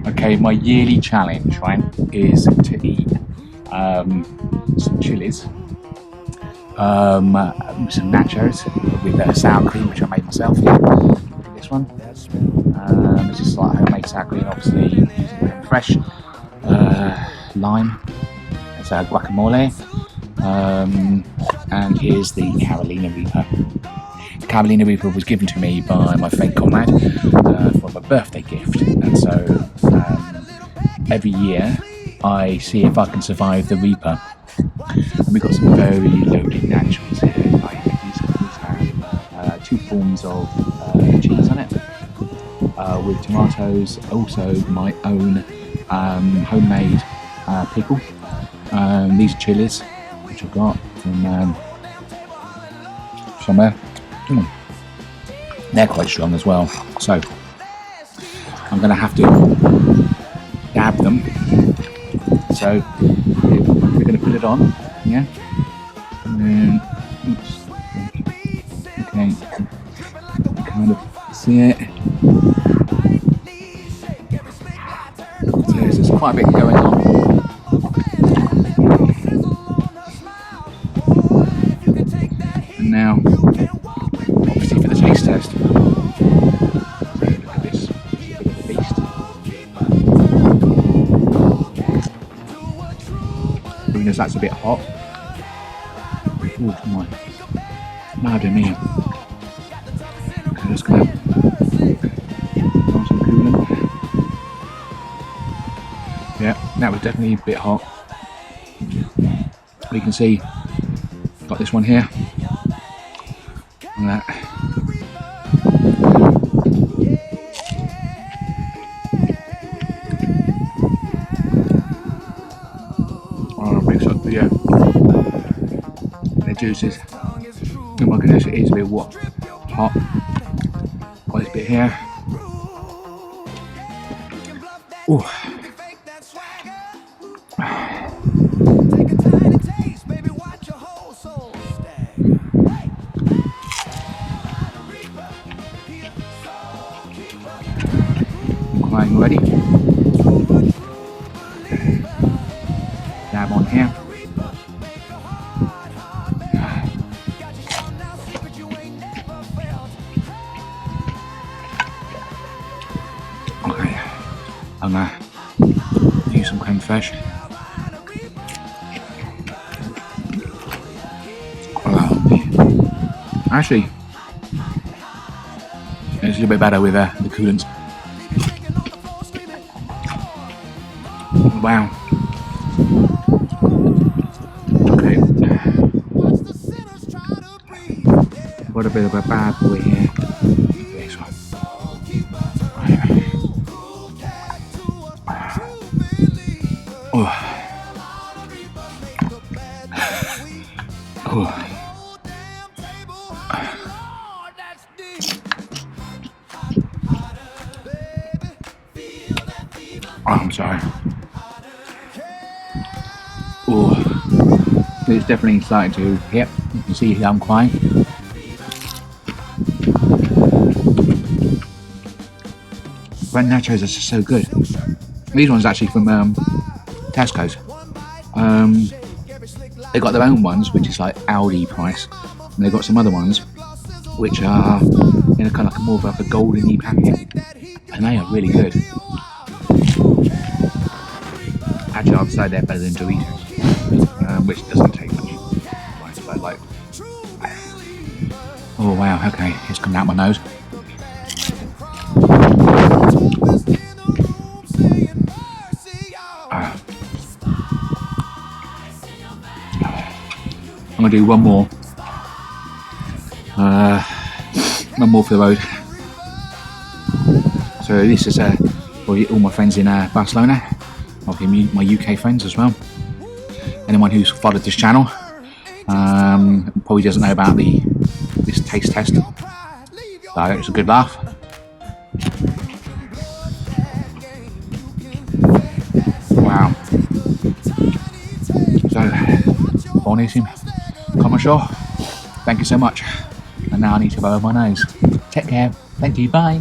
Okay, my yearly challenge, right, is to eat some chilies, some nachos with sour cream, which I made myself. This one, it's just like homemade sour cream, obviously using creme fresh, lime, it's guacamole, and here's the Carolina Reaper. The Carolina Reaper was given to me by my friend Conrad for my birthday gift, and so every year I see if I can survive the Reaper. And we've got some very loaded nachos here. Like these have two forms of cheese on it, with tomatoes, also my own homemade pickle. These chilies, which I've got from somewhere. They're quite strong as well, so I'm going to have to dab them. So we're going to put it on, yeah, and then, oops, okay, kind of see it. So there's quite a bit going on. And now, obviously for the taste test, look at this, bit of a beast. Because that's a bit hot. Oh my, madam mia. Okay, just gonna put some coolant. Yeah, that was definitely a bit hot. We can see, got this one here. And that. Yeah, the juices. Oh my goodness, it is a bit hot. Got this bit here. Ooh. I'm crying already. Dab on here. I'm going to use some creme fraiche. Actually, it's a little bit better with the coolant. Wow. Okay. Got a bit of a bad boy here. This one. Oh. Oh. Oh, I'm sorry. Oh, it's definitely starting to. Yep, you can see I'm crying. Red nachos are just so good. These ones actually from Tesco's. They got their own ones, which is like Aldi price, and they've got some other ones which are in a kind of like more of like a golden-y packet, and they are really good. Actually, I'd say they're better than Doritos, which doesn't take much. But like, oh wow, okay, it's coming out my nose. I'm gonna do one more for the road. So this is for all my friends in Barcelona, obviously my UK friends as well. Anyone who's followed this channel probably doesn't know about this taste test. So it's a good laugh. Wow. So, buonissimo. Comment sure. Thank you so much. And now I need to blow my nose. Take care. Thank you. Bye.